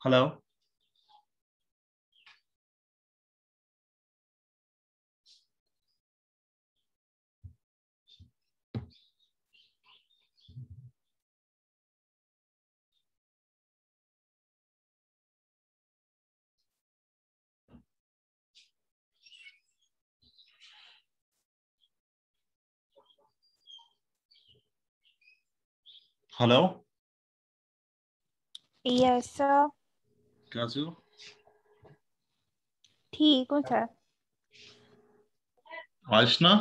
Hello. Hello. Yes sir. कैसे हो? ठीक हूँ सर। आशना।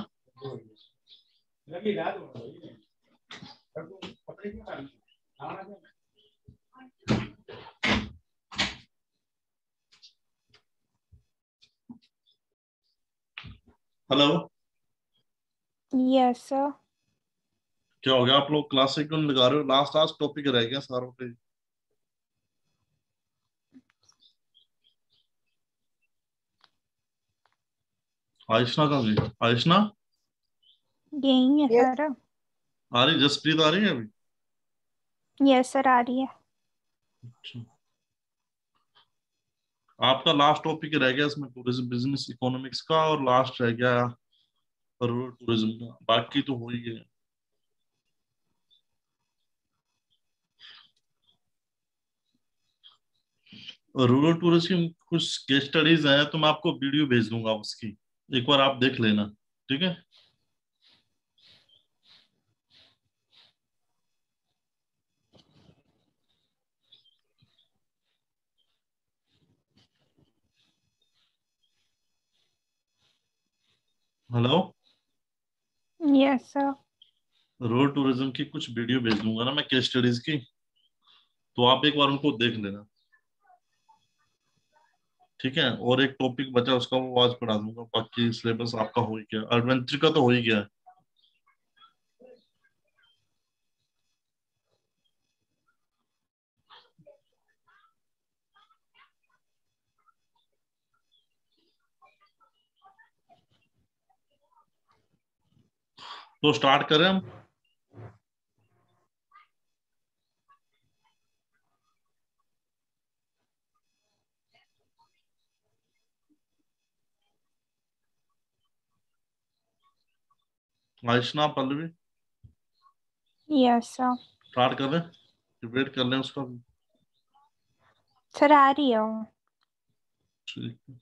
हेलो। Yes sir. क्या हो गया? आप लोग क्लास से क्यों नहीं लगा रहे हो? लास्ट लास्ट टॉपिक रह गया सारों पे। आयुष्ना कहाँ गई? आयुष्ना यही है यस सर। आ रही? जसप्रीत आ रही है अभी? यस सर आ रही है। अच्छा। आपका लास्ट टॉपिक रह गया इसमें टूरिज्म बिजनेस इकोनॉमिक्स का, और लास्ट रह गया रूरल टूरिज्म का। बाकी तो हो ही गया। रूरल टूरिज्म की कुछ केस स्टडीज हैं, तो मैं आपको वीडियो भेज दूंगा उसकी। एक बार आप देख लेना। ठीक है। Hello. Yes sir. Rural tourism की कुछ वीडियो भेज दूंगा ना मैं, केस स्टडीज की। तो आप एक बार उनको देख लेना। ठीक है। और एक टॉपिक बचा उसका, वो आज पढ़ा दूंगा। बाकी सिलेबस आपका हो ही गया। एडवेंचर का तो हो ही गया है। तो स्टार्ट करें हम। आयुष्ना, पल्लवी, यस सर। स्टार्ट कर लें? वेट कर लें उसका भी। सर आ रही है वो। ठीक है।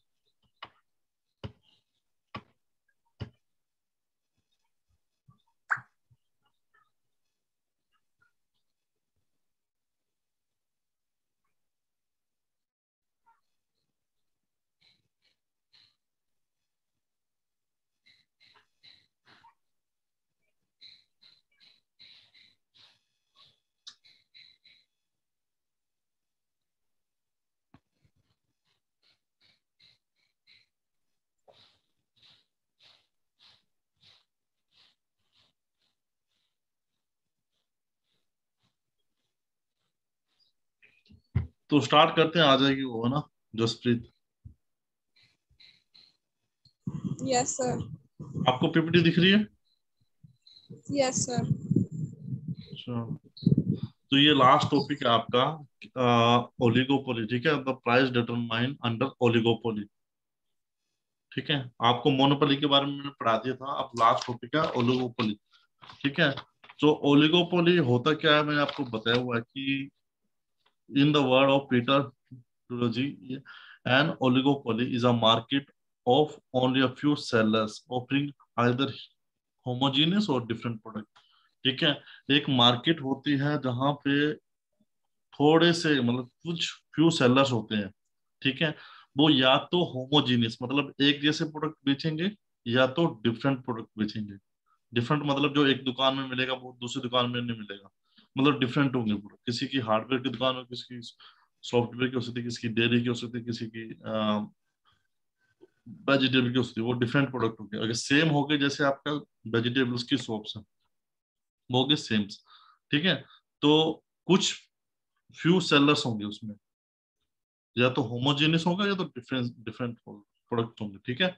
तो स्टार्ट करते हैं। आ जाएगी वो, है ना, जसप्रीत? Yes sir. आपको पीपीटी दिख रही है? Yes sir. अच्छा। तो ये लास्ट टॉपिक है आपका, ओलिगोपोली। ठीक है। The price determine under oligopoly. ठीक है। आपको मोनोपोली के बारे में मैंने पढ़ा दिया था। अब लास्ट टॉपिक है ओलिगोपोली। ठीक है। तो ओलिगोपोली होता क्या है, मैंने आपको बताया हुआ है कि in the word of Peter Trilogy, an oligopoly is a market of only a few sellers offering either homogeneous or different product। ठीक है। एक मार्केट होती है जहां पे थोड़े से, मतलब कुछ फ्यू सेलर्स होते हैं। ठीक है। वो या तो होमोजीनियस, मतलब एक जैसे प्रोडक्ट बेचेंगे, या तो डिफरेंट प्रोडक्ट बेचेंगे। डिफरेंट मतलब जो एक दुकान में मिलेगा वो दूसरी दुकान में नहीं मिलेगा। मतलब डिफरेंट होंगे पूरा। किसी की हार्डवेयर की दुकान हो, किसी की सॉफ्टवेयर की हो सकती है, किसी की डेयरी की हो सकती है, किसी की वेजिटेबल की हो सकती है। वो डिफरेंट प्रोडक्ट हो गए। अगर सेम हो गए, जैसे आपका वेजिटेबल्स की शॉप्स है, वो हो गए सेम। ठीक है। तो कुछ फ्यू सेलर्स होंगे उसमें, या तो होमोजेनियस होगा या तो डिफरेंट डिफरेंट प्रोडक्ट होंगे। ठीक है।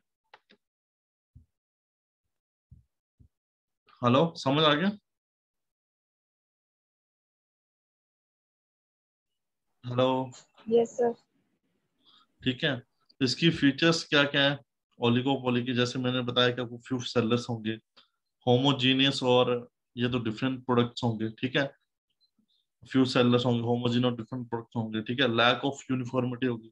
हेलो, समझ आ गया? हेलो। Yes, sir. ठीक है, इसकी फीचर्स क्या क्या है ओलिगोपोली की? जैसे मैंने बताया कि आपको फ्यू सेलर्स होंगे, होमोजीनियस और ये तो डिफरेंट प्रोडक्ट्स होंगे, ठीक है, फ्यू सेलर्स होंगे, होमोजीनियस और डिफरेंट प्रोडक्ट्स होंगे, ठीक है, लैक ऑफ यूनिफॉर्मिटी होगी,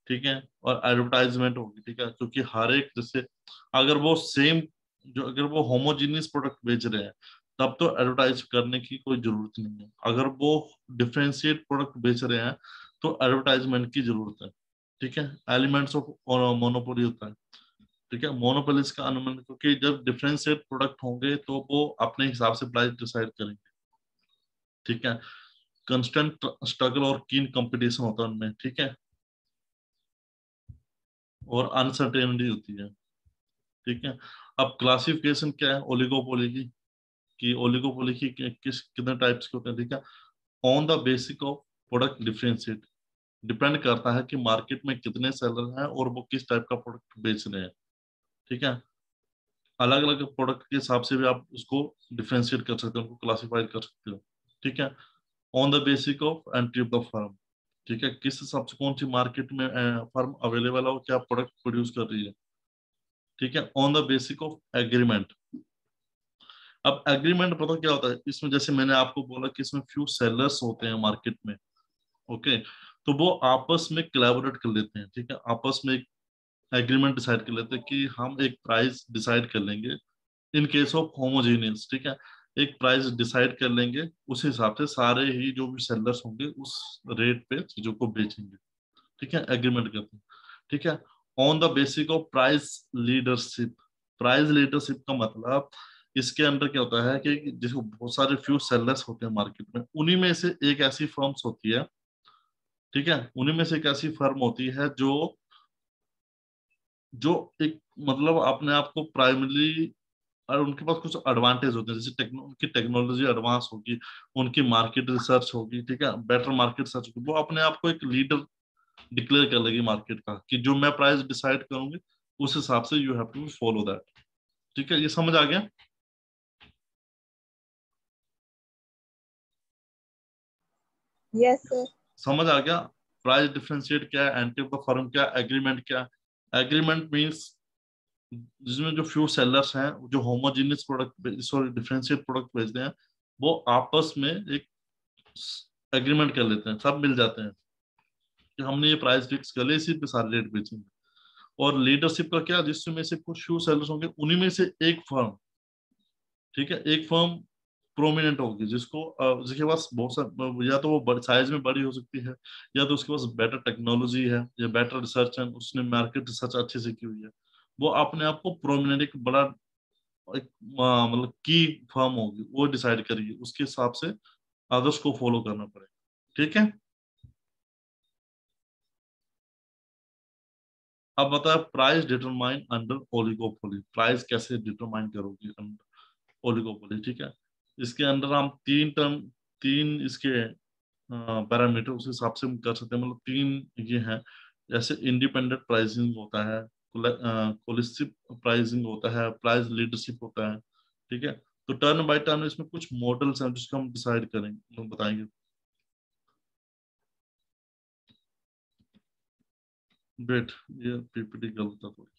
ठीक है, और एडवर्टाइजमेंट होगी, ठीक है, क्योंकि हर एक जैसे अगर वो सेम जो अगर वो होमोजीनियस प्रोडक्ट बेच रहे हैं तब तो एडवर्टाइज करने की कोई जरूरत नहीं है। अगर वो डिफरेंशिएट प्रोडक्ट बेच रहे हैं तो एडवर्टाइजमेंट की जरूरत है, ठीक है, एलिमेंट्स ऑफ मोनोपोली होता है, ठीक है, मोनोपोलिस का अनुमान, क्योंकि जब डिफरेंशिएट प्रोडक्ट होंगे तो वो अपने हिसाब से प्राइस डिसाइड करेंगे, ठीक है, कंस्टेंट स्ट्रगल और कीन कंपटीशन होता है उनमें, ठीक है, और अनसर्टेनिटी होती है, ठीक है। अब क्लासिफिकेशन क्या है ओलिगोपोली की, कि ओलिगोपोली की किस कितने टाइप्स के होते हैं, ठीक है, on the basic of product differentiate, depend करता है कि मार्केट में कितने सेलर हैं और वो किस टाइप का प्रोडक्ट बेच रहे हैं, ठीक है, अलग अलग प्रोडक्ट के हिसाब से भी आप उसको डिफरेंशिएट कर सकते हो, उनको क्लासिफाई कर सकते हो, ठीक है, on the basic of entry of the firm, ठीक है, किस हिसाब से कौन सी मार्केट में फर्म अवेलेबल है और क्या प्रोडक्ट प्रोड्यूस कर रही है, ठीक है, on the basic of agreement. अब एग्रीमेंट पता क्या होता है इसमें, जैसे मैंने आपको बोला कि इसमें फ्यू सेलर्स होते हैं मार्केट में, ओके, तो वो आपस में कोलैबोरेट कर लेते हैं, ठीक है, आपस में एक एग्रीमेंट डिसाइड कर लेते हैं कि हम एक प्राइस डिसाइड कर लेंगे इन केस ऑफ होमोजेनियस, ठीक है, एक प्राइस डिसाइड कर लेंगे, उस हिसाब से सारे ही जो भी सेलर्स होंगे उस रेट पे चीजों को बेचेंगे, ठीक है, एग्रीमेंट करते हैं, ठीक है, on the basic of price leadership. Price leadership का मतलब इसके अंदर क्या होता है कि जिसको बहुत सारे फ्यू सेलर्स होते हैं मार्केट में, उन्हीं में से एक ऐसी फर्म्स होती है, ठीक है, उन्हीं में से एक ऐसी फर्म होती है जो जो एक मतलब अपने आप को प्राइमरली, और उनके पास कुछ एडवांटेज होते हैं, जैसे उनकी टेक्नोलॉजी एडवांस होगी, उनकी मार्केट रिसर्च होगी, ठीक है, बेटर मार्केट रिसर्च होगी, वो अपने आप को एक लीडर डिक्लेयर कर लेगी मार्केट का कि जो मैं प्राइस डिसाइड करूंगी उस हिसाब से you have to follow that, ठीक है, ये समझ आ गया? Yes, sir. समझ आ गया? प्राइस डिफरेंशिएट क्या है, एंटी ऑफ द फर्म क्या, एग्रीमेंट क्या? एग्रीमेंट मींस जिसमें जो फ्यू सेलर्स हैं जो homogeneous product sorry differentiate product बेचते हैं, वो आपस में एक एग्रीमेंट कर लेते हैं, सब मिल जाते हैं कि हमने ये प्राइस फिक्स कर लिया, इसी पे सारे रेट बेचेंगे। और लीडरशिप का क्या, जिसमें से कुछ फ्यू सेलर्स होंगे, उन्हीं में से एक फर्म, ठीक है, एक फर्म प्रोमिनेंट होगी जिसके पास बहुत सा, या तो वो साइज में बड़ी हो सकती है, या तो उसके पास बेटर टेक्नोलॉजी है या बेटर रिसर्च है, उसने मार्केट रिसर्च अच्छे से की हुई है, वो अपने आप को प्रोमिनेंट एक बड़ा एक मतलब की फर्म होगी, वो डिसाइड करेगी, उसके हिसाब से अदर्स को फॉलो करना पड़ेगा, ठीक है। अब बता price determine under oligopoly, price कैसे डिटरमाइन करोगी अंडर ओलिगोपोली, ठीक है, इसके अंदर हम तीन इसके पैरामीटर उस हिसाब से हम कर सकते हैं, मतलब तीन ये हैं, जैसे इंडिपेंडेंट प्राइसिंग होता है, कोलिस्टिव प्राइसिंग होता है, प्राइस लीडरशिप होता है, ठीक है, तो टर्न बाय टर्न इसमें कुछ मॉडल्स हैं जिसको हम डिसाइड करेंगे, हम बताएंगे। वेट, ये पीपीटी गलत था थोड़ी।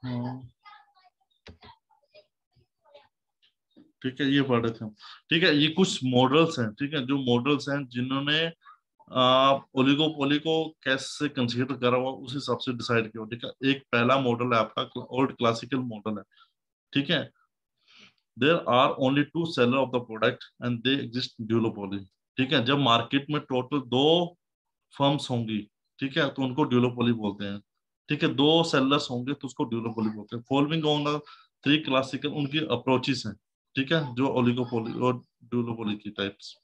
हाँ, ठीक है, ये पढ़ रहे थे हम, ठीक है, ये कुछ मॉडल्स हैं, ठीक है, जो मॉडल्स हैं जिन्होंने ओलिगोपोली को कैसे कंसीडर करा हुआ उस हिसाब से डिसाइड किया, ठीक है, एक पहला मॉडल है आपका ओल्ड क्लासिकल मॉडल है, ठीक है, there are only two seller of the product and they exist duopoly, ठीक है, जब मार्केट में टोटल दो फर्म्स होंगी, ठीक है, तो उनको ड्यूलोपोली बोलते हैं, ठीक है, दो सेलर्स होंगे तो उसको ड्यूलोपोली बोलते हैं। Following on the three classical उनकी अप्रोचेस हैं, ठीक है, जो ओलिगोपोली और ड्यूलोपोली की types,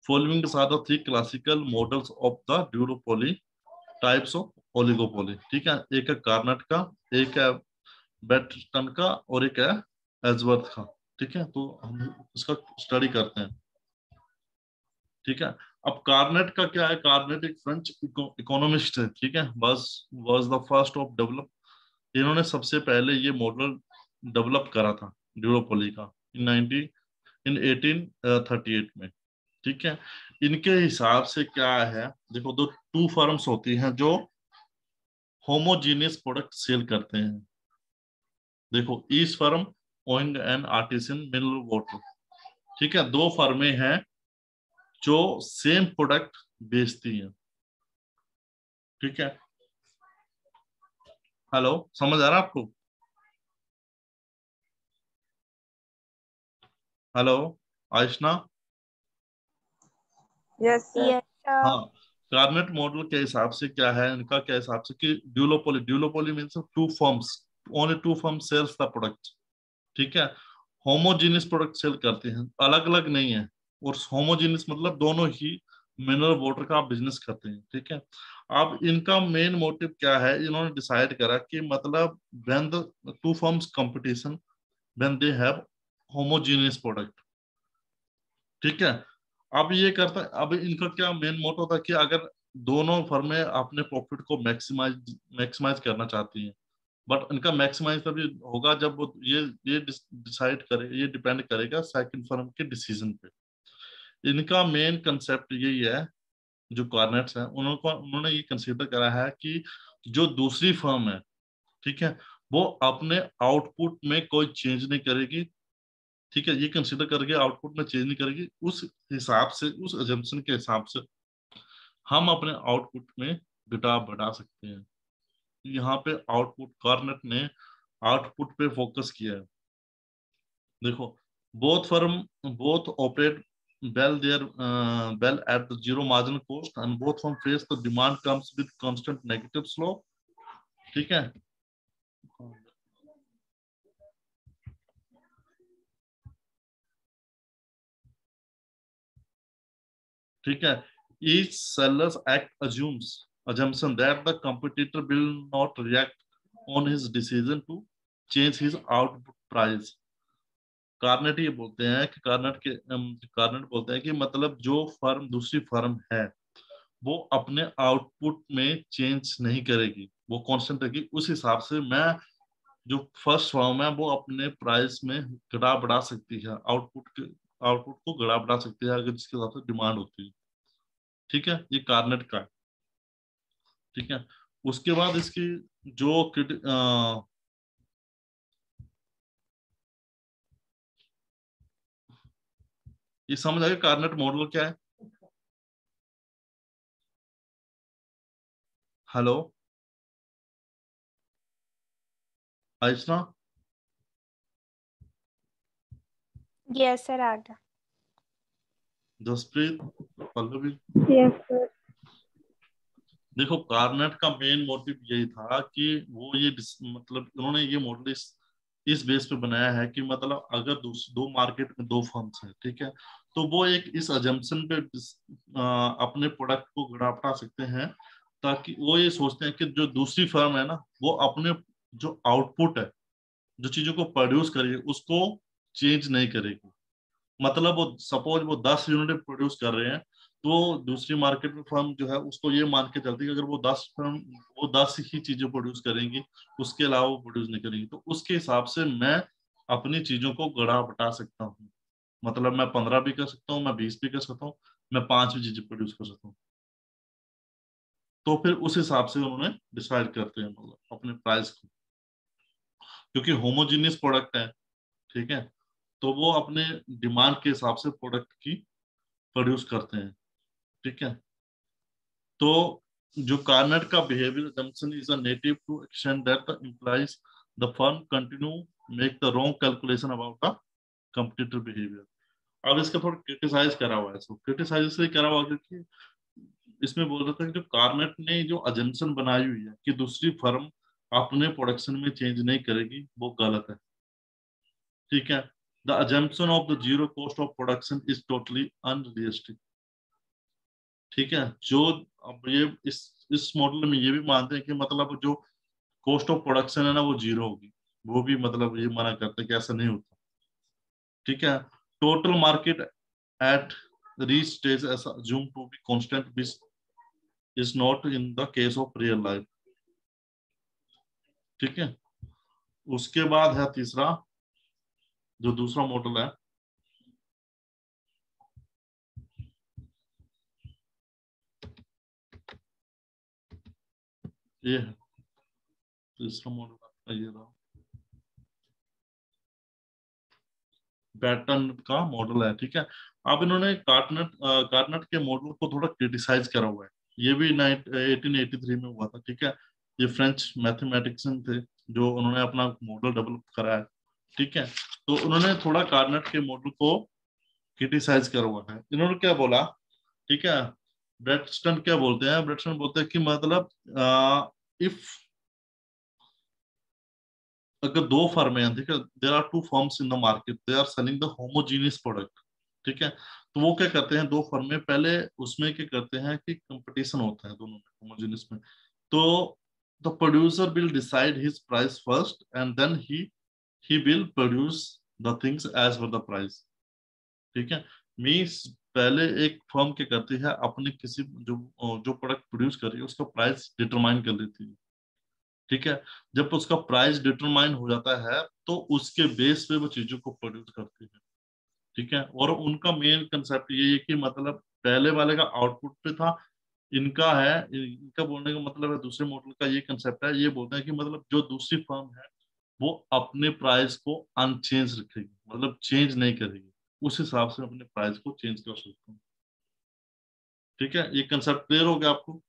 following are the three classical models of the duopoly types of oligopoly, ठीक है, एक है कार्नेट का, एक है बेटन का और एक है एजवर्थ का। ठीक है, तो हम इसका स्टडी करते हैं। ठीक है, अब कार्नेट का क्या है, कार्नेट एक फ्रेंच इकोनॉमिस्ट है। ठीक है, was the first of develop, इन्होंने सबसे पहले ये मॉडल डेवलप करा था ड्यूरोपोली का इन 1838 में। ठीक है, इनके हिसाब से क्या है, देखो दो टू फर्म्स होती हैं जो होमोजीनियस प्रोडक्ट सेल करते हैं। देखो east firm owing and artisan mineral water. ठीक है, दो फर्में हैं जो सेम प्रोडक्ट बेचती हैं। ठीक है, हेलो, समझ आ रहा है आपको? Hello आयशना। Yes, sir. Yes, sir. हाँ, कार्नेट मॉडल के हिसाब से क्या है, इनका क्या हिसाब से कि duopoly, duopoly means two firms, only two firm sells the product. ठीक है, होमोजीनियस प्रोडक्ट सेल करते हैं, अलग अलग नहीं है। और होमोजीनियस मतलब दोनों ही मिनरल वाटर का बिजनेस करते हैं। ठीक है, अब इनका मेन मोटिव क्या है, इन्होंने डिसाइड करा कि मतलब when the two firms competition, when they have homogeneous product. ठीक है, अब ये करता, अब इनका क्या मेन मोटो था कि अगर दोनों फर्में अपने प्रॉफिट को मैक्सिमाइज मैक्सिमाइज करना चाहती हैं, बट इनका मैक्सिमाइज तभी होगा जब वो ये डिसाइड करे, ये डिपेंड करेगा सेकंड फर्म के डिसीजन पे। इनका मेन कंसेप्ट यही है, जो कॉर्नेट्स हैं उन्होंने ये कंसीडर करा है कि जो दूसरी फर्म है, ठीक है, वो अपने आउटपुट में कोई चेंज नहीं करेगी। ठीक है, ये कंसीडर करके आउटपुट में चेंज नहीं करेगी, उस हिसाब से, उस अजम्पशन के हिसाब से हम अपने आउटपुट में घटा बढ़ा सकते हैं। यहाँ पे आउटपुट, कॉर्नेट ने आउटपुट पे फोकस किया है। देखो both operate well at the zero marginal cost and both firm face the demand comes with constant negative slope। ठीक है, ठीक है, each seller's act assumption that the competitor will not react on his decision to change his output price। कार्नेट ये बोलते हैं कि कार्नेट बोलते हैं कि मतलब जो फर्म, दूसरी फर्म है, वो अपने आउटपुट में चेंज नहीं करेगी, वो कांस्टेंट रहेगी। उस हिसाब से मैं, जो फर्स्ट फर्म है, वो अपने प्राइस में घटा बढ़ा सकती है, आउटपुट को घटा बढ़ा सकती है अगर जिसके हिसाब से डिमांड होती है। ठीक है, ये कार्नेट का है। ठीक है, उसके बाद इसकी जो ये समझ आएगा कार्नेट मॉडल क्या है। हेलो आयशना। Yes, sir. आ गया। जसप्रीत, पल्लवी। Yes, sir. देखो कार्नेट का मेन मोटिव यही था कि वो ये मतलब उन्होंने ये मॉडल इस बेस पे बनाया है कि मतलब अगर दो मार्केट में दो फर्म्स हैं, ठीक है, तो वो एक इस अजम्पशन पे अपने प्रोडक्ट को बढ़ा सकते हैं, ताकि वो ये सोचते हैं कि जो दूसरी फर्म है ना, वो अपने जो आउटपुट है, जो चीजों को प्रोड्यूस करेगी, उसको चेंज नहीं करेगी। मतलब वो सपोज वो 10 यूनिट प्रोड्यूस कर रहे हैं, तो दूसरी मार्केट में फर्म जो है उसको ये मान के चलती है कि अगर वो 10 ही चीजें प्रोड्यूस करेंगी, उसके अलावा वो प्रोड्यूस नहीं करेंगी, तो उसके हिसाब से मैं अपनी चीजों को गड़ा बटा सकता हूँ। मतलब मैं 15 भी कर सकता हूँ, मैं 20 भी कर सकता हूँ, मैं 5 भी चीजें प्रोड्यूस कर सकता हूँ। तो फिर उस हिसाब से उन्होंने डिसाइड करते हैं मतलब अपने प्राइस को, क्योंकि होमोजीनियस प्रोडक्ट है। ठीक है, तो वो अपने डिमांड के हिसाब से प्रोडक्ट की प्रोड्यूस करते हैं। ठीक है, तो जो कार्नेट का behaviour assumption is a native to extent that the implies the firm continue make the wrong calculation about the competitor behavior। अब इसका थोड़ा क्रिटिसाइज करा हुआ है, इसको क्रिटिसाइज इसलिए करा हुआ क्योंकि इसमें बोल रहा था कि जो कार्नेट ने जो अजम्पशन बनाई हुई है कि दूसरी फर्म अपने प्रोडक्शन में चेंज नहीं करेगी, वो गलत है। ठीक है, the assumption of the zero cost of production is totally unrealistic. ठीक है, जो अब ये इस मॉडल में ये भी मानते हैं कि मतलब जो कॉस्ट ऑफ प्रोडक्शन है ना, वो जीरो होगी। वो भी मतलब ये मना करते हैं कि ऐसा नहीं होता। ठीक है, total market at reach stage ऐसा assume to be constant which is not in the case of real life। ठीक है, उसके बाद है तीसरा, जो दूसरा मॉडल है, ये है तीसरा मॉडल आपका, ये रहा, पैटर्न का मॉडल है। ठीक है, अब इन्होंने कार्टनेट के मॉडल को थोड़ा क्रिटिसाइज करा हुआ है। ये भी 1883 में हुआ था। ठीक है, ये फ्रेंच मैथमेटिशियन थे जो उन्होंने अपना मॉडल डेवलप करा है। ठीक है, तो उन्होंने थोड़ा कार्टनेट के मॉडल को क्रिटिसाइज करा हुआ है। इन्होंने क्या बोला, ठीक है, ब्रेडस्टन क्या बोलते हैं, ब्रेडस्टन बोलते हैं कि मतलब इफ अगर दो फर्में हैं, ठीक है, there are two firms in the market, they are selling the homogeneous product. ठीक है, तो वो क्या करते हैं, दो फर्में पहले उसमें क्या करते हैं कि कंपटीशन होता है दोनों में, होमोजीनियस में। तो the producer will decide his price first and then he will produce the things as per the price. ठीक है, मीन्स पहले एक फर्म क्या करती है, अपने किसी जो जो प्रोडक्ट प्रोड्यूस कर रही है उसका प्राइस डिटरमाइन कर लेती है। ठीक है, जब उसका प्राइस डिटरमाइन हो जाता है तो उसके बेस पे वो चीजों को प्रोड्यूस करती है। ठीक है, और उनका मेन कंसेप्ट ये है कि मतलब पहले वाले का आउटपुट पे था, इनका है, इनका बोलने का मतलब है, दूसरे मॉडल का ये कंसेप्ट है, ये बोलते हैं कि मतलब जो दूसरी फर्म है वो अपने प्राइस को अनचेंज रखेगी, मतलब चेंज नहीं करेगी, उस हिसाब से अपने प्राइस को चेंज कर सकते हैं। ठीक है, ये कंसेप्ट क्लियर हो गया आपको?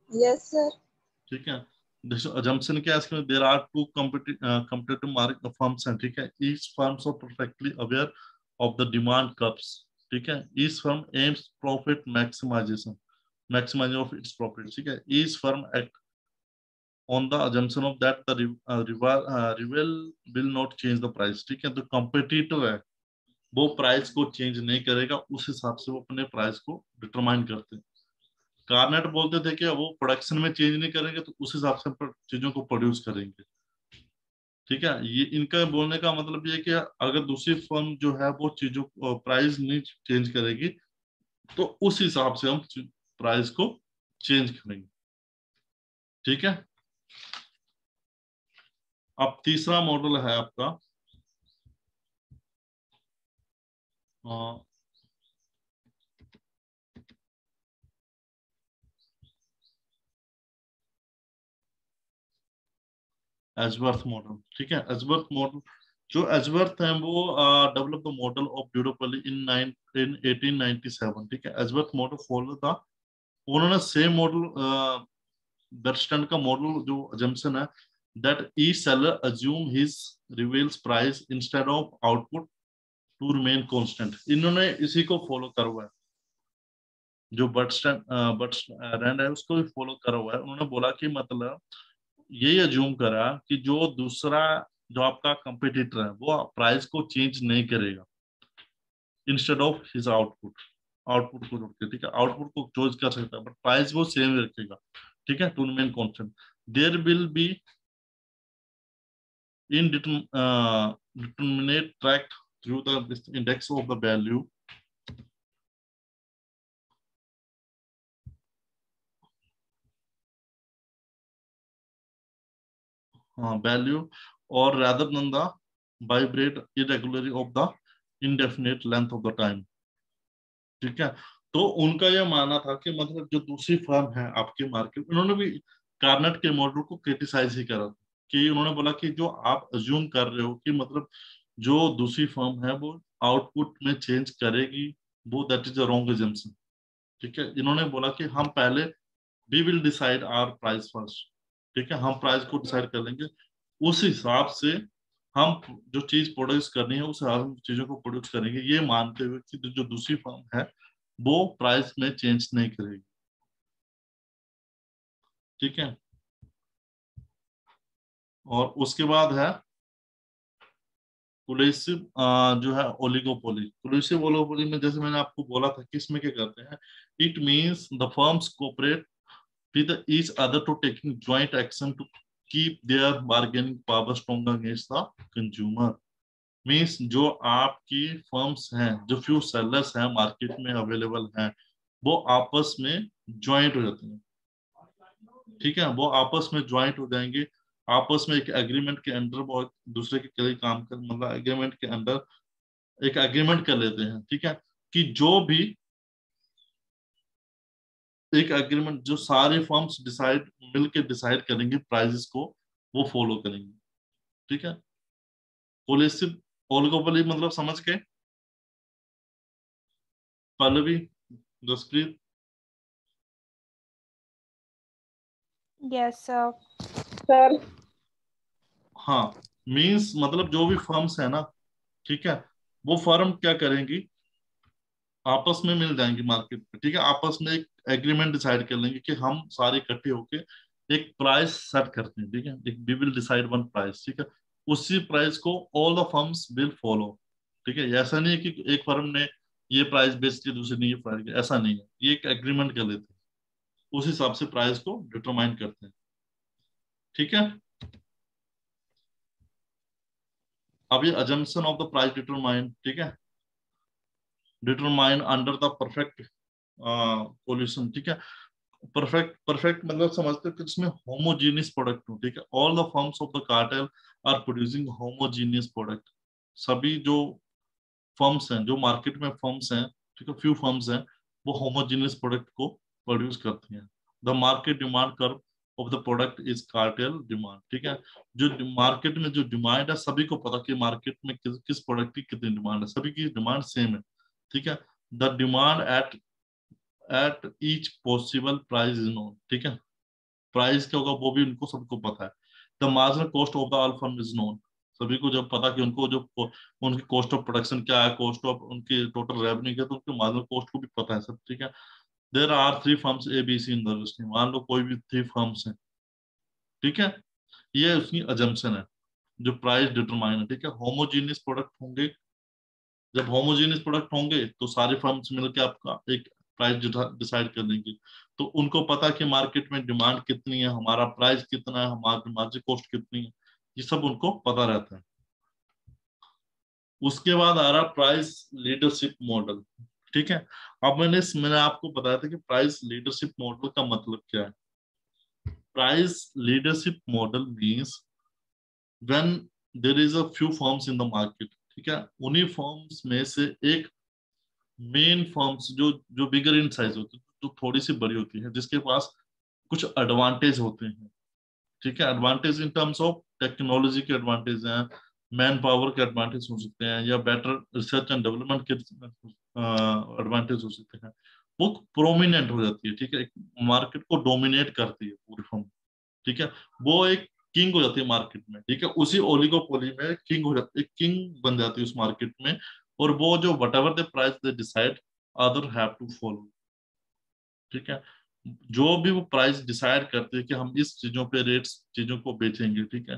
Yes, sir. ठीक है, assumption क्या है इसमें, there are two competitive market firms हैं। ठीक है, each firms are perfectly aware of the demand curves। ठीक है, each firm aims profit maximization of its profit। ठीक है, each firm act on the assumption of that the rival will not change the price। ठीक है, तो competitor है, वो price को चेंज नहीं करेगा, उस हिसाब से वो अपने प्राइस को डिटरमाइन करते हैं। कार्नेट बोलते थे कि वो प्रोडक्शन में चेंज नहीं करेंगे तो उस हिसाब से चीजों को प्रोड्यूस करेंगे। ठीक है, ये इनका बोलने का मतलब ये है कि अगर दूसरी फर्म जो है वो चीजों प्राइस नहीं चेंज करेगी तो उस हिसाब से हम प्राइस को चेंज करेंगे। ठीक है, अब तीसरा मॉडल है आपका एजवर्थ मॉडल। ठीक है, एजवर्थ मॉडल, जो एजवर्थ है वो डेवलप द मॉडल ऑफ ड्यूरोपली इन 1897। ठीक है, एजवर्थ मॉडल फॉलो था, उन्होंने सेम मॉडल बर्स्टन का मॉडल जो अजम्पशन है, that each seller assume his rival's price instead of output to remain constant. इन्होंने इसी को फॉलो करा हुआ है, जो बर्स्टन है उसको भी फॉलो करा हुआ है। उन्होंने बोला कि मतलब यही अज्यूम करा कि जो दूसरा, जो आपका कंपटीटर है वो प्राइस को चेंज नहीं करेगा instead of his output, output को जोड़ के। ठीक है, आउटपुट को चॉइस कर सकता है बट प्राइस वो सेम रखेगा। ठीक है, to remain constant, there will be indeterminate tracked through the index of the value, value or rather than the vibrate irregularly of the indefinite length of the time। ठीक है, तो उनका यह मानना था कि मतलब जो दूसरी फर्म है आपके मार्केट, उन्होंने भी कार्नेट के मॉडल को क्रिटिसाइज ही करा, कि उन्होंने बोला कि जो आप अज्यूम कर रहे हो कि मतलब जो दूसरी फर्म है वो आउटपुट में चेंज करेगी, वो that is a wrong assumption. ठीक है, इन्होंने बोला कि हम पहले we will decide our price first. ठीक है, हम प्राइस को डिसाइड कर लेंगे, उस हिसाब से हम जो चीज प्रोड्यूस करनी है उस हिसाब से चीजों को प्रोड्यूस करेंगे, ये मानते हुए कि जो दूसरी फर्म है वो प्राइस में चेंज नहीं करेगी। ठीक है, और उसके बाद है कोलेसिव, जो है ओलिगोपोली। कोलेसिव ओलिगोपोली में जैसे मैंने आपको बोला था कि इसमें क्या करते हैं, it means the firms cooperate with each other to taking joint action to keep their bargaining power strong against the consumer. Means जो आपकी फर्म्स हैं, जो फ्यू सेलर्स हैं मार्केट में अवेलेबल हैं, वो आपस में ज्वाइंट हो जाते हैं। ठीक है, वो आपस में ज्वाइंट हो जाएंगे, आपस में एक एग्रीमेंट के अंडर वो दूसरे के लिए काम कर, मतलब एग्रीमेंट के अंडर एक एग्रीमेंट कर लेते हैं। ठीक है, कि जो भी एक एग्रीमेंट जो सारे फर्म्स डिसाइड मिलके डिसाइड करेंगे प्राइसेस को, वो फॉलो करेंगे। ठीक है, पॉलिसी ओलिगोपोली मतलब समझ के Pallavi, Jaspreet? Yes, sir. Sir. हाँ, मींस मतलब जो भी फर्म्स है ना, ठीक है, वो फर्म क्या करेंगी, आपस में मिल जाएंगी मार्केट पे। ठीक है, आपस में एक एग्रीमेंट डिसाइड कर लेंगे कि हम सारे इकट्ठे होके एक प्राइस सेट करते हैं। ठीक है, एक we will decide one price. ठीक है, उसी प्राइस को all the firms will follow. ठीक है, ऐसा नहीं है कि एक फर्म ने ये प्राइस बेचती है, दूसरी ने ये प्राइस, ऐसा नहीं है। ये एक एग्रीमेंट कर लेते हैं, उस हिसाब से प्राइस को डिटरमाइन करते हैं। ठीक है, अब ये assumption of the price determine, ठीक है, determine under the perfect pollution. ठीक है, परफेक्ट परफेक्ट मतलब समझते हो कि जिसमें होमोजीनियस प्रोडक्ट हो। ठीक है, all the firms of the cartel are producing homogeneous product. सभी जो फर्म्स हैं, जो मार्केट में फर्म्स हैं, ठीक है, फ्यू फर्म्स हैं, वो होमोजीनियस प्रोडक्ट को प्रोड्यूस करती हैं। The market demand curve of the product is cartel demand. ठीक है, जो मार्केट में जो डिमांड है, सभी को पता कि मार्केट में किस प्रोडक्ट की कितनी डिमांड है, सभी की डिमांड सेम है। ठीक है, the demand at each possible price is known. ठीक है, प्राइस क्या होगा वो भी उनको सबको पता है। The marginal cost of the all firm is known. सभी को जब पता कि उनको जो उनकी कॉस्ट ऑफ प्रोडक्शन क्या है, कॉस्ट ऑफ उनकी टोटल रेवेन्यू क्या है, तो उनके मार्जिनल कॉस्ट को भी पता है सब। ठीक है, there are three firms A B C in the list. मान लो कोई भी थ्री फर्म्स हैं। ठीक है, ये उसकी अजम्पशन है जो प्राइस डिटरमाइन है। ठीक है, होमोजीनियस प्रोडक्ट होंगे, जब होमोजेनियस प्रोडक्ट होंगे तो सारे फर्म्स मिलकर आपका एक प्राइस डिसाइड कर लेंगे। तो उनको पता कि मार्केट में डिमांड कितनी है, हमारा प्राइस कितना है, हमारी मार्जिन कॉस्ट कितनी है, ये सब उनको पता रहता है। उसके बाद आ रहा प्राइस लीडरशिप मॉडल। ठीक है, अब मैंने आपको बताया था कि प्राइस लीडरशिप मॉडल का मतलब क्या है। Price leadership model means when there is a few firms in the market. ठीक है, उन्हीं फर्म्स में से एक मेन फर्म्स जो जो बिगर इन साइज होती है, जो थोड़ी सी बड़ी होती है, जिसके पास कुछ एडवांटेज होते हैं। ठीक है, advantage in terms of technology के एडवांटेज हैं, मैन पावर के एडवांटेज हो सकते हैं, या बेटर रिसर्च एंड डेवलपमेंट के एडवांटेज हो सकते हैं। वो प्रोमिनेंट हो जाती है। ठीक है, एक मार्केट को डोमिनेट करती है पूरी फर्म। ठीक है, वो एक किंग हो जाती है मार्केट में। ठीक है, उसी ओलिगोपोली में किंग हो जाती है, किंग बन जाती है उस मार्केट में। और वो जो whatever the price they decide, other have to follow. ठीक है, जो भी वो प्राइस डिसाइड करते हैं कि हम इस चीजों पे रेट्स चीजों को बेचेंगे। ठीक है,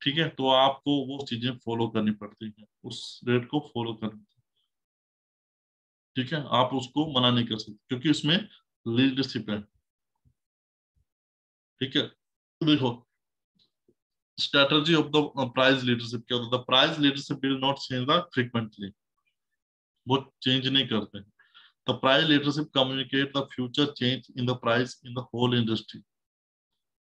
ठीक है, तो आपको वो चीजें फॉलो करनी पड़ती हैं, उस रेट को फॉलो करनी। ठीक है, आप उसको मना नहीं कर सकते क्योंकि उसमें लीडरशिप है। ठीक है, तो देखो strategy of the price leadership क्या होता है। The price leadership will not change the frequently, वो चेंज नहीं करते हैं। The price leadership communicate the future change in the price in the whole industry.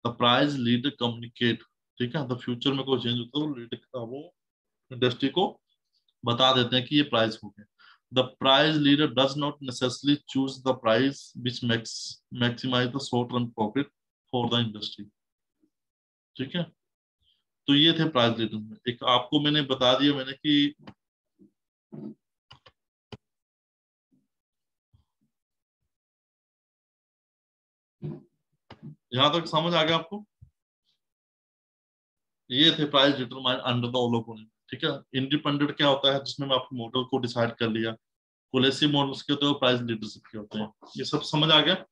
The price leader communicate, ठीक है, the future में कोई चेंज होता है, वो लीडर वो इंडस्ट्री को बता देते हैं कि ये प्राइस हो गया। The price leader does not necessarily choose the price which maximize the short run profit for the industry. ठीक है, तो ये थे प्राइस लीडर में। एक आपको मैंने बता दिया मैंने कि यहां तक समझ आ गया आपको। ये थे price determine under the oligopoly. ठीक है, इंडिपेंडेंट क्या होता है, जिसमें मैं आपके मॉडल को डिसाइड कर लिया। कोलेसिव मॉडल्स के होते हैं, प्राइस लीडरशिप के होते हैं। ये सब समझ आ गया।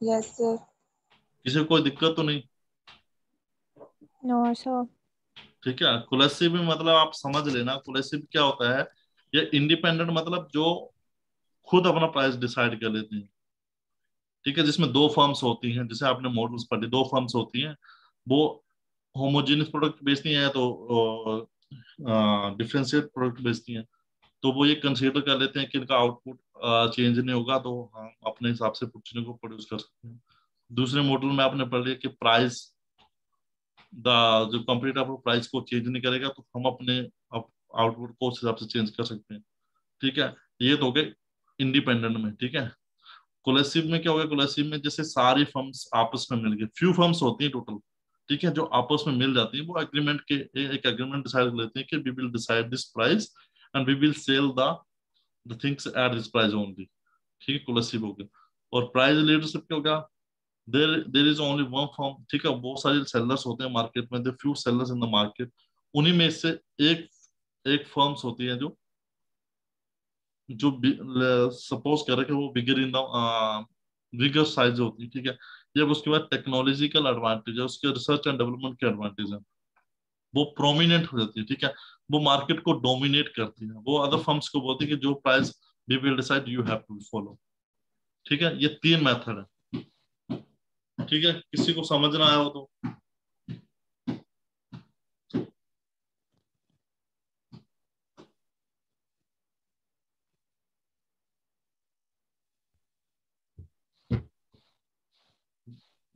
Yes sir. किसी को कोई दिक्कत तो नहीं? No, sir. ठीक है, कोलेसिव में मतलब आप समझ लेना, कोलेसिव क्या होता है। ये इंडिपेंडेंट मतलब जो खुद अपना प्राइस डिसाइड कर लेते हैं। ठीक है, जिसमें दो फर्म्स होती हैं, जैसे आपने मॉडल्स पढ़े, दो फर्म्स होती हैं, वो होमोजेनियस प्रोडक्ट बेचती हैं तो डिफरेंशिएट प्रोडक्ट बेचती हैं। तो वो ये कंसीडर कर लेते हैं कि इनका आउटपुट चेंज नहीं होगा, तो हम अपने हिसाब से पुच्चने को प्रोड्यूस कर सकते हैं। दूसरे मॉडल में आपने पढ़ लिया कि प्राइस, द जो कंपनी आपको प्राइस को चेंज नहीं करेगा, तो हम अपने आउटपुट को उस हिसाब से चेंज कर सकते हैं। ठीक है, ये तो हो गए इंडिपेंडेंट में। ठीक है, कोलेसिव में क्या होगा, कोलेसिव में जैसे सारी फर्म्स आपस में मिल गई, फ्यू फर्म्स होती हैं टोटल, ठीक है, जो आपस में मिल जाती हैं, वो एग्रीमेंट के एक एग्रीमेंट डिसाइड कर लेते हैं कि we will decide this price and we will sell the things at this price only. ठीक है, कोलेसिव हो गया। और प्राइस लीडरशिप क्या होगा, there is only one firm. ठीक है, बहुत सारे सेलर्स होते हैं मार्केट में, few sellers in the market, उन्हीं में से एक एक फर्म्स होती है जो सपोज करें कि वो बिगर इन द बिगर साइज होती है। ठीक है, जब उसके बाद टेक्नोलॉजिकल एडवांटेज है, उसके रिसर्च एंड डेवलपमेंट के एडवांटेज है, वो प्रोमिनेंट हो जाती है। ठीक है, वो मार्केट को डोमिनेट करती है, वो अदर फर्म्स को बोलती है कि जो price we will decide you have to follow. ठीक है, ये तीन मेथड है। ठीक है, किसी को समझ ना आया हो तो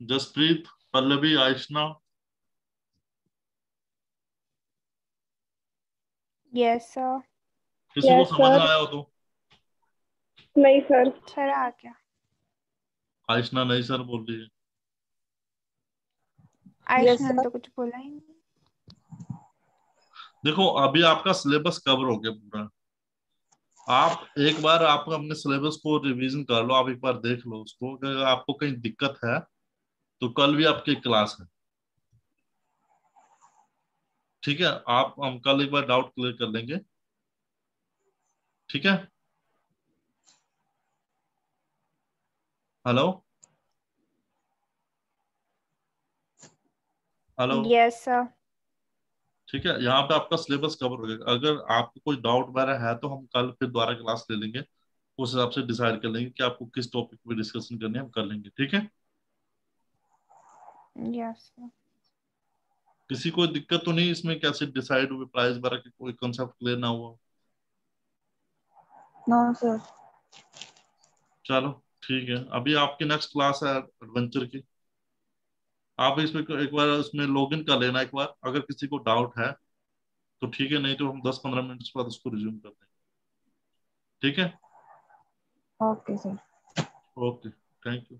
जसप्रीत, पल्लवी, आयशना, यस सर। किसी को यस समझ ना सर। आया हो तो। नहीं सर। सर आ गया। आयशना नहीं सर बोल रही है। आयुष यस ने सर। तो कुछ बोला ही नहीं। देखो, अभी आपका सिलेबस कवर हो गया पूरा। आप एक बार आप अपने सिलेबस को रिवीजन कर लो, आप एक बार देख लो उसको, अगर आपको कहीं दिक्कत है तो कल भी आपकी क्लास है। ठीक है, आप हम कल एक बार डाउट क्लियर कर लेंगे। ठीक है, हेलो, हेलो। Yes sir. ठीक है, यहाँ पे आपका सिलेबस कवर हो गया। अगर आपको कोई डाउट वगैरह है तो हम कल फिर दोबारा क्लास ले लेंगे, उस हिसाब से डिसाइड कर लेंगे कि आपको किस टॉपिक पे डिस्कशन करनी है, हम कर लेंगे। ठीक है, यस सर। किसी को दिक्कत तो नहीं इसमें, कैसे डिसाइड हुए प्राइस वगैरह की, कोई कंसेप्ट क्लियर ना हुआ? No sir. चलो ठीक है, अभी आपकी नेक्स्ट क्लास है एडवेंचर की। आप इसमें एक बार उसमें लॉग इन कर लेना एक बार, अगर किसी को डाउट है तो ठीक है, नहीं तो हम 10-15 मिनट बाद उसको रिज्यूम कर देंगे। ठीक है, okay sir. Okay, thank you.